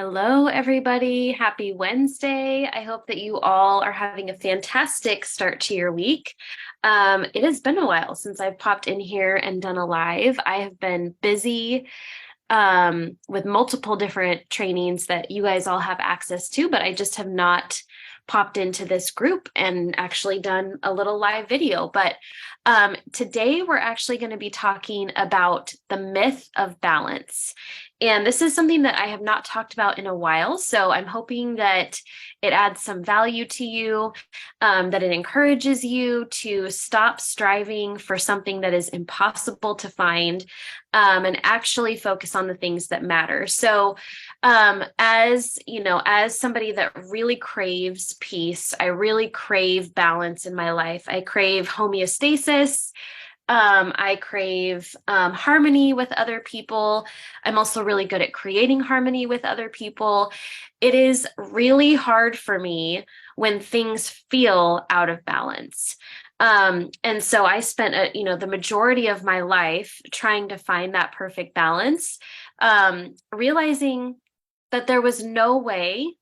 Hello, everybody. Happy Wednesday. I hope that you all are having a fantastic start to your week. It has been a while since I've popped in here and done a live. I have been busy with multiple different trainings that you guys all have access to, but I just have not popped into this group and actually done a little live video. But today we're actually going to be talking about the myth of balance. And this is something that I have not talked about in a while. So I'm hoping that it adds some value to you, that it encourages you to stop striving for something that is impossible to find, and actually focus on the things that matter. So, as you know, as somebody that really craves peace, I really crave balance in my life. I crave homeostasis. I crave harmony with other people. I'm also really good at creating harmony with other people. It is really hard for me when things feel out of balance. And so I spent, the majority of my life trying to find that perfect balance, realizing that there was no way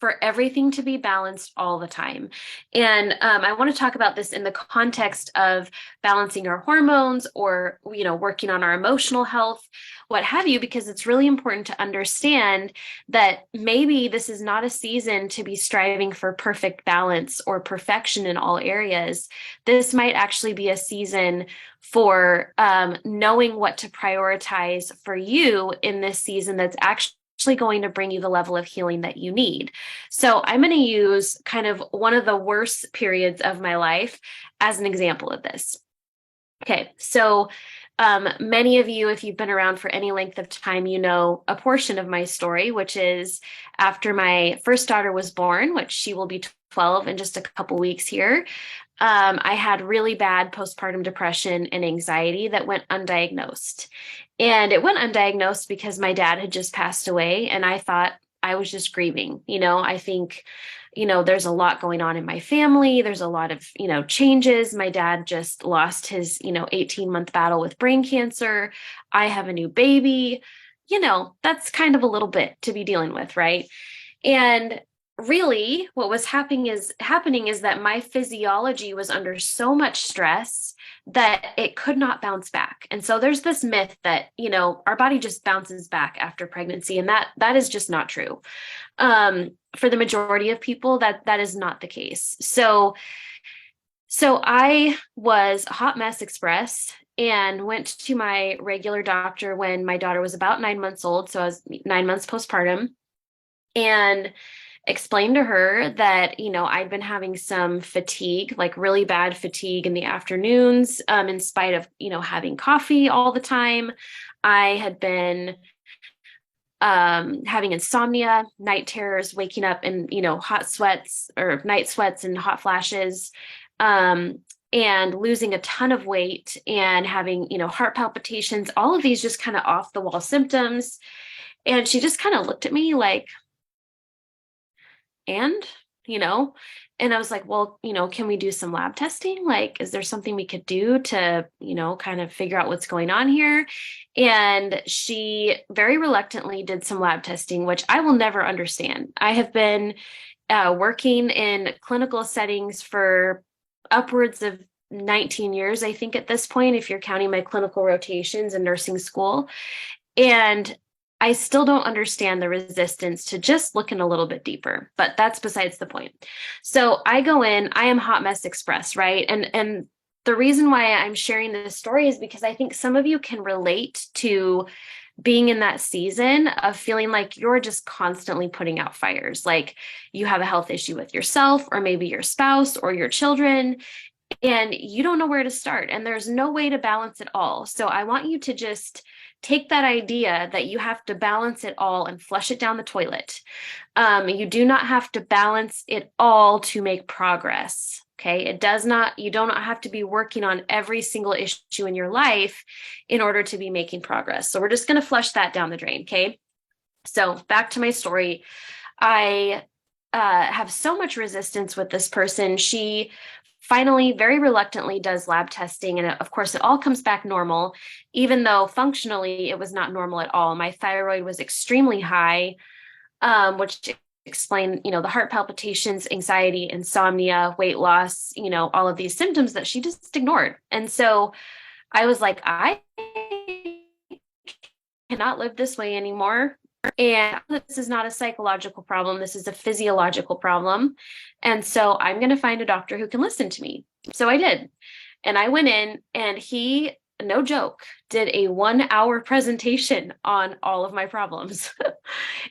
for everything to be balanced all the time. And I want to talk about this in the context of balancing our hormones or, working on our emotional health, what have you, because it's really important to understand that maybe this is not a season to be striving for perfect balance or perfection in all areas. This might actually be a season for knowing what to prioritize for you in this season that's actually going to bring you the level of healing that you need. So I'm going to use kind of one of the worst periods of my life as an example of this. Okay, so many of you, if you've been around for any length of time, you know a portion of my story, which is after my first daughter was born, which she will be 12 in just a couple weeks here. I had really bad postpartum depression and anxiety that went undiagnosed. And it went undiagnosed because my dad had just passed away, and I thought I was just grieving. I think, there's a lot going on in my family. There's a lot of, changes. My dad just lost his, 18-month battle with brain cancer. I have a new baby. That's kind of a little bit to be dealing with, right? And really what was happening is that my physiology was under so much stress that it could not bounce back. And so there's this myth that, our body just bounces back after pregnancy, and that is just not true. For the majority of people, that is not the case. So I was a hot mess express and went to my regular doctor when my daughter was about 9 months old. So I was 9 months postpartum, and explained to her that, I'd been having some fatigue, like really bad fatigue in the afternoons, in spite of, having coffee all the time. I had been having insomnia, night terrors, waking up in, hot sweats or night sweats and hot flashes, and losing a ton of weight and having, heart palpitations, all of these just kind of off the wall symptoms. And she just kind of looked at me like, and you know and I was like, well, can we do some lab testing? Like, is there something we could do to kind of figure out what's going on here? And she very reluctantly did some lab testing, which I will never understand. I have been working in clinical settings for upwards of 19 years, I think, at this point, if you're counting my clinical rotations in nursing school. And I still don't understand the resistance to just looking a little bit deeper, but that's besides the point. So I go in, I am hot mess express, right? And the reason why I'm sharing this story is because I think some of you can relate to being in that season of feeling like you're just constantly putting out fires. Like you have a health issue with yourself, or maybe your spouse or your children, and you don't know where to start, and there's no way to balance it all. So I want you to just take that idea that you have to balance it all and flush it down the toilet. You do not have to balance it all to make progress. Okay. You do not have to be working on every single issue in your life in order to be making progress. So we're just going to flush that down the drain. Okay. So back to my story. I have so much resistance with this person. She finally, very reluctantly, does lab testing. And of course, it all comes back normal, even though functionally it was not normal at all. My thyroid was extremely high. which explain, the heart palpitations, anxiety, insomnia, weight loss, all of these symptoms that she just ignored. And so I was like, I cannot live this way anymore. And this is not a psychological problem. This is a physiological problem. And so I'm going to find a doctor who can listen to me. So I did. And I went in and he, no joke, did a 1 hour presentation on all of my problems.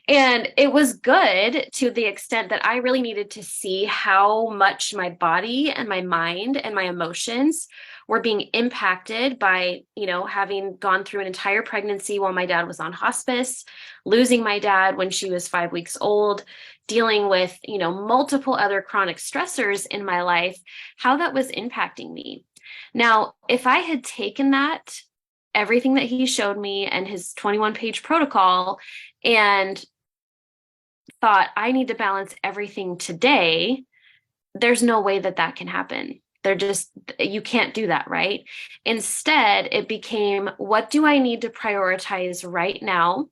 And it was good to the extent that I really needed to see how much my body and my mind and my emotions were being impacted by, having gone through an entire pregnancy while my dad was on hospice, losing my dad when she was 5 weeks old, dealing with, multiple other chronic stressors in my life, how that was impacting me. Now, if I had taken that, everything that he showed me and his 21-page protocol, and thought, I need to balance everything today, there's no way that that can happen. You can't do that, right? Instead, it became, what do I need to prioritize right now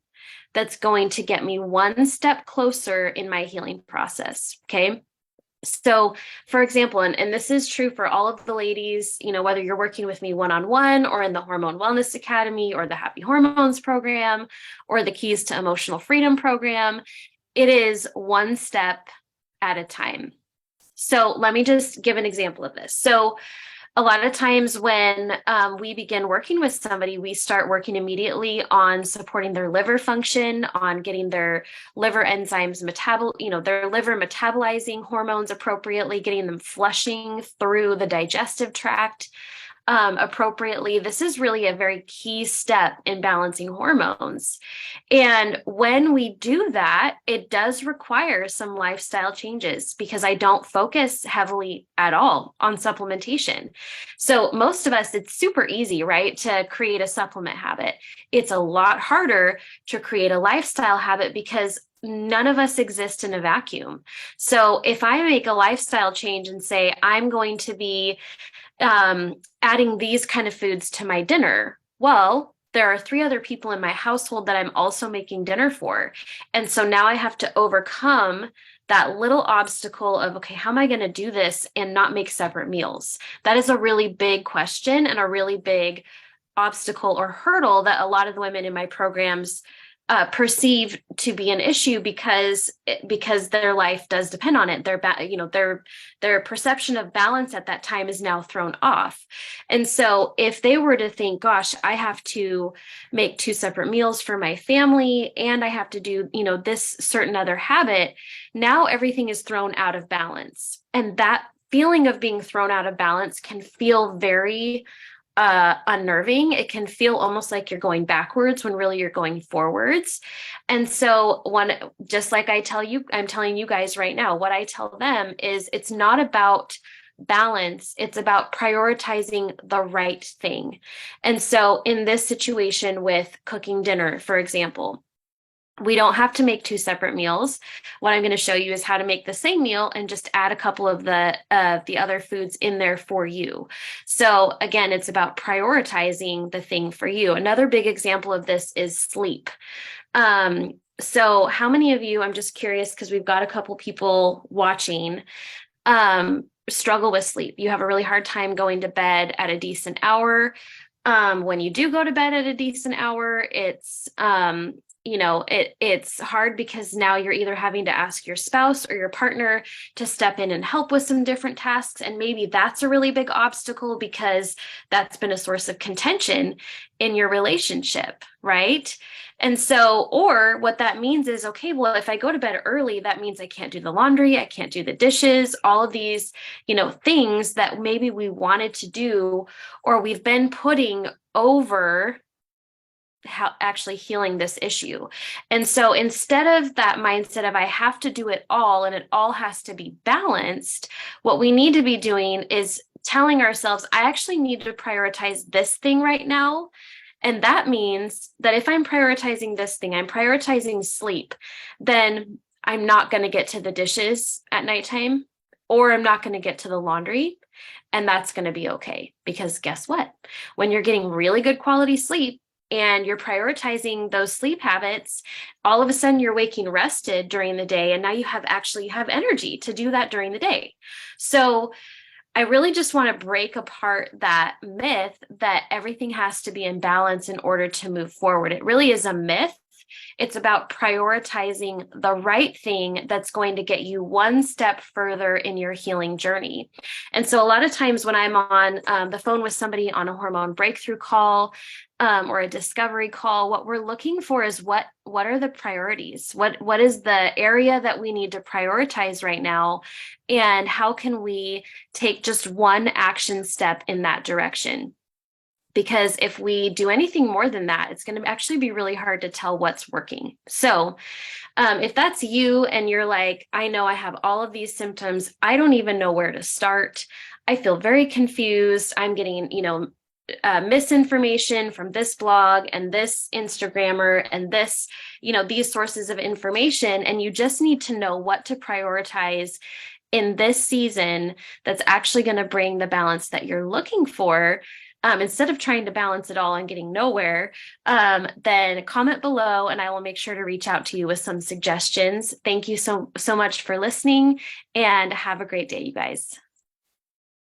that's going to get me one step closer in my healing process? Okay. So, for example, and this is true for all of the ladies, whether you're working with me one-on-one or in the Hormone Wellness Academy or the Happy Hormones program or the Keys to Emotional Freedom program, it is one step at a time. So let me just give an example of this. So a lot of times when we begin working with somebody, we start working immediately on supporting their liver function, on getting their liver enzymes their liver metabolizing hormones appropriately, getting them flushing through the digestive tract appropriately. This is really a very key step in balancing hormones. And when we do that, it does require some lifestyle changes because I don't focus heavily at all on supplementation. So most of us, it's super easy, right, to create a supplement habit. It's a lot harder to create a lifestyle habit because none of us exist in a vacuum. So if I make a lifestyle change and say, I'm going to be adding these kind of foods to my dinner, well, there are 3 other people in my household that I'm also making dinner for. And so now I have to overcome that little obstacle of, okay, how am I going to do this and not make separate meals? That is a really big question and a really big obstacle or hurdle that a lot of the women in my programs perceive to be an issue because their life does depend on it. Their perception of balance at that time is now thrown off. And so if they were to think, gosh, I have to make 2 separate meals for my family and I have to do, this certain other habit, now everything is thrown out of balance. And that feeling of being thrown out of balance can feel very unnerving. It can feel almost like you're going backwards when really you're going forwards. And so just like I'm telling you guys right now, what I tell them is it's not about balance. It's about prioritizing the right thing. And so in this situation with cooking dinner, for example, we don't have to make 2 separate meals. What I'm going to show you is how to make the same meal and just add a couple of the other foods in there for you. So again, it's about prioritizing the thing for you. Another big example of this is sleep. So how many of you, I'm just curious because we've got a couple people watching, struggle with sleep? You have a really hard time going to bed at a decent hour. When you do go to bed at a decent hour, it's it's hard because now you're either having to ask your spouse or your partner to step in and help with some different tasks. And maybe that's a really big obstacle because that's been a source of contention in your relationship, right? And so, or what that means is, okay, well, if I go to bed early, that means I can't do the laundry, I can't do the dishes, all of these, things that maybe we wanted to do, or we've been putting over how actually healing this issue. And so instead of that mindset of I have to do it all and it all has to be balanced, what we need to be doing is telling ourselves, I actually need to prioritize this thing right now. And that means that if I'm prioritizing this thing, I'm prioritizing sleep, then I'm not going to get to the dishes at nighttime, or I'm not going to get to the laundry. And that's going to be okay. Because guess what? When you're getting really good quality sleep, and you're prioritizing those sleep habits, all of a sudden you're waking rested during the day. And now you have energy to do that during the day. So I really just want to break apart that myth that everything has to be in balance in order to move forward. It really is a myth. It's about prioritizing the right thing that's going to get you one step further in your healing journey. And so, a lot of times when I'm on the phone with somebody on a hormone breakthrough call, or a discovery call, what we're looking for is what are the priorities? What is the area that we need to prioritize right now? And how can we take just one action step in that direction? Because if we do anything more than that, it's going to actually be really hard to tell what's working. So, if that's you and you're like, I know I have all of these symptoms, I don't even know where to start. I feel very confused. I'm getting, misinformation from this blog and this Instagrammer and this, these sources of information. And you just need to know what to prioritize in this season that's actually going to bring the balance that you're looking for. Instead of trying to balance it all and getting nowhere, then comment below and I will make sure to reach out to you with some suggestions. Thank you so much for listening and have a great day, you guys.